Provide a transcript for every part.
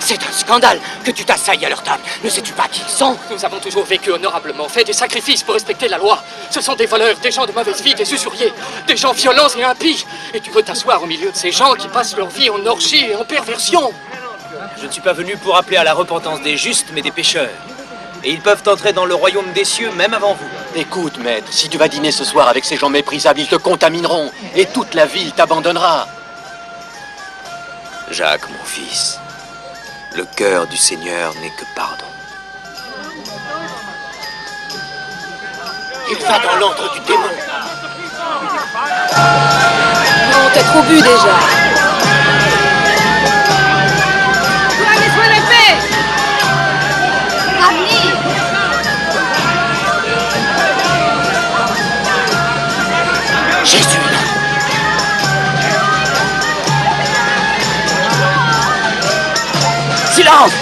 C'est un scandale que tu t'assailles à leur table. Ne sais-tu pas qui ils sont? Nous avons toujours vécu honorablement, fait des sacrifices pour respecter la loi. Ce sont des voleurs, des gens de mauvaise vie, des usuriers, des gens violents et impies. Et tu veux t'asseoir au milieu de ces gens qui passent leur vie en orgie et en perversion. Je ne suis pas venu pour appeler à la repentance des justes, mais des pécheurs. Et ils peuvent entrer dans le royaume des cieux même avant vous. Écoute, maître, si tu vas dîner ce soir avec ces gens méprisables, ils te contamineront. Et toute la ville t'abandonnera. Jacques, mon fils, le cœur du Seigneur n'est que pardon. Il va dans l'antre du démon. Non, t'as trop bu déjà. Jésus. Silence!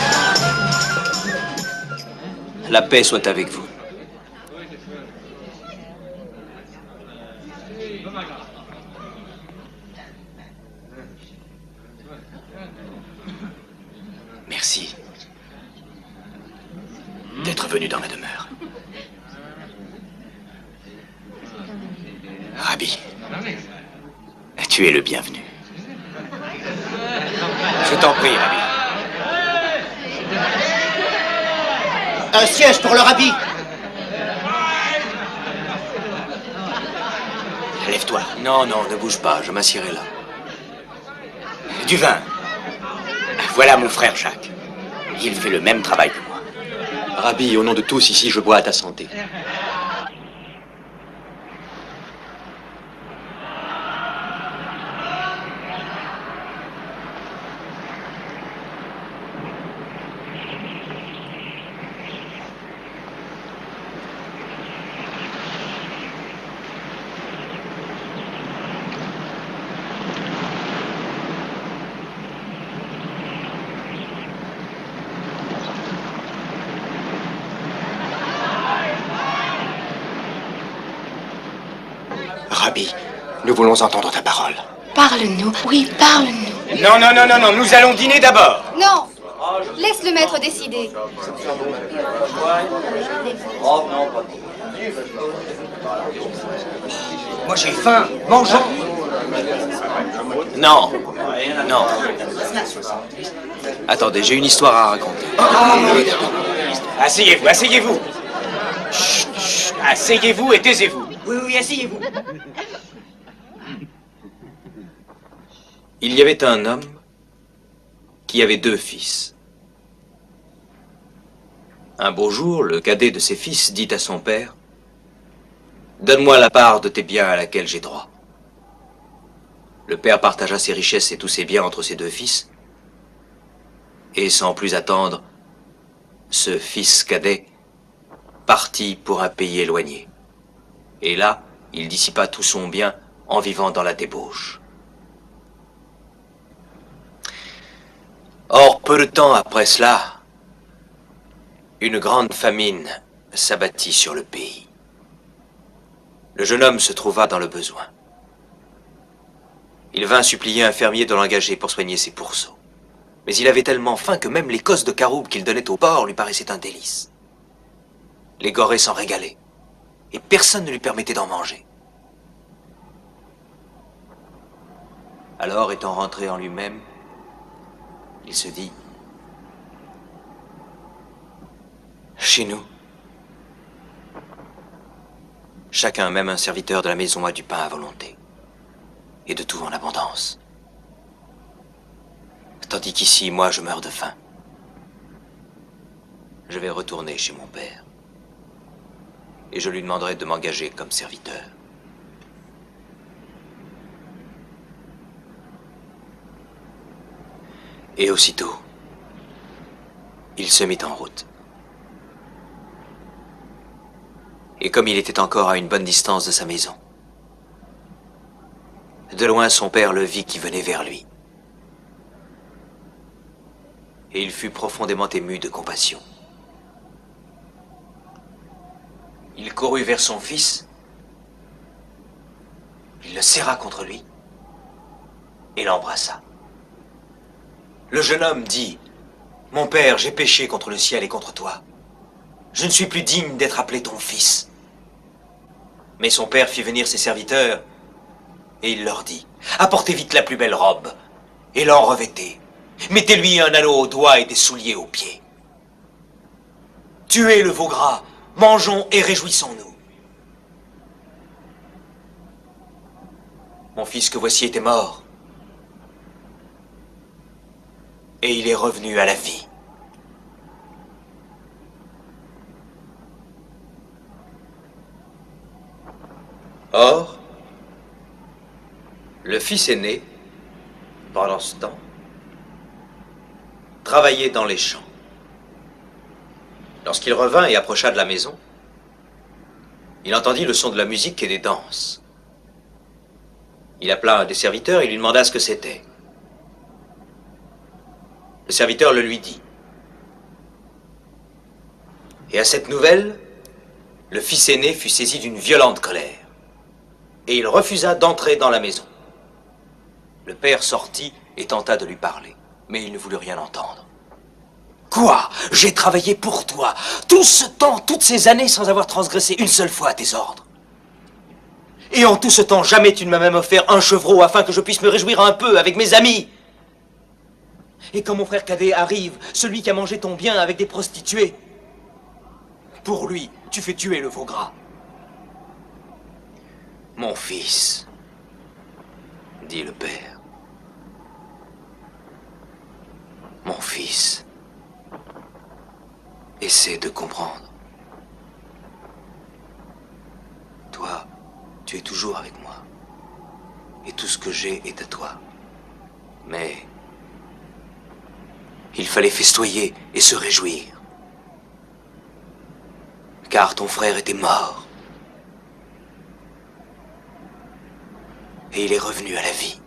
La paix soit avec vous. Merci d'être venu dans ma demeure. Rabbi, tu es le bienvenu. Je t'en prie, Rabbi. Un siège pour le Rabbi. Lève-toi. Non, non, ne bouge pas, je m'assierai là. Du vin. Voilà mon frère Jacques. Il fait le même travail que moi. Rabbi, au nom de tous ici, je bois à ta santé. Rabbi, nous voulons entendre ta parole. Parle-nous, oui, parle-nous. Non, non, non, non, non, nous allons dîner d'abord. Non! Laisse le maître décider. Moi j'ai faim, mangeons. Non, non. Attendez, j'ai une histoire à raconter. Asseyez-vous, asseyez-vous. Chut, chut, asseyez-vous et taisez-vous. Oui, oui, asseyez-vous. Il y avait un homme qui avait 2 fils. Un beau jour, le cadet de ses fils dit à son père, « Donne-moi la part de tes biens à laquelle j'ai droit. » Le père partagea ses richesses et tous ses biens entre ses 2 fils, et sans plus attendre, ce fils cadet partit pour un pays éloigné. Et là, il dissipa tout son bien en vivant dans la débauche. Or, peu de temps après cela, une grande famine s'abattit sur le pays. Le jeune homme se trouva dans le besoin. Il vint supplier un fermier de l'engager pour soigner ses pourceaux. Mais il avait tellement faim que même les cosses de caroube qu'il donnait au porc lui paraissaient un délice. Les gorées s'en régalaient, et personne ne lui permettait d'en manger. Alors, étant rentré en lui-même, il se dit, « Chez nous, chacun, même un serviteur de la maison, a du pain à volonté, et de tout en abondance. Tandis qu'ici, moi, je meurs de faim. Je vais retourner chez mon père, et je lui demanderai de m'engager comme serviteur. » Et aussitôt, il se mit en route. Et comme il était encore à une bonne distance de sa maison, de loin son père le vit qui venait vers lui. Et il fut profondément ému de compassion. Il courut vers son fils, il le serra contre lui et l'embrassa. Le jeune homme dit, Mon père, j'ai péché contre le ciel et contre toi. Je ne suis plus digne d'être appelé ton fils. Mais son père fit venir ses serviteurs, et il leur dit, apportez vite la plus belle robe, et l'en revêtez. Mettez-lui un anneau au doigt et des souliers aux pieds. Tuez le veau gras, mangeons et réjouissons-nous. Mon fils que voici était mort, et il est revenu à la vie. Or, le fils aîné, pendant ce temps, travaillait dans les champs. Lorsqu'il revint et approcha de la maison, il entendit le son de la musique et des danses. Il appela un des serviteurs et lui demanda ce que c'était. Le serviteur le lui dit. Et à cette nouvelle, le fils aîné fut saisi d'une violente colère. Et il refusa d'entrer dans la maison. Le père sortit et tenta de lui parler, mais il ne voulut rien entendre. Quoi? J'ai travaillé pour toi, tout ce temps, toutes ces années, sans avoir transgressé une seule fois à tes ordres. Et en tout ce temps, jamais tu ne m'as même offert un chevreau afin que je puisse me réjouir un peu avec mes amis. Et quand mon frère cadet arrive, celui qui a mangé ton bien avec des prostituées, pour lui, tu fais tuer le veau gras. Mon fils, dit le père. Mon fils, essaie de comprendre. Toi, tu es toujours avec moi. Et tout ce que j'ai est à toi. Mais il fallait festoyer et se réjouir. Car ton frère était mort. Et il est revenu à la vie.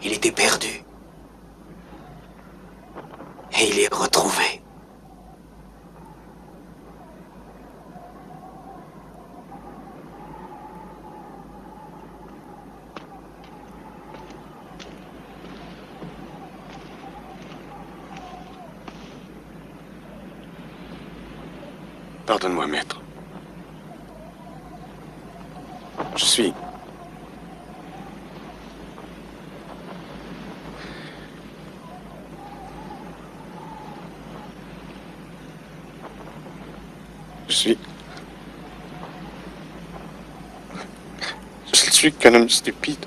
Il était perdu. Et il est retrouvé. Pardonne-moi, maître. Je suis qu'un homme stupide.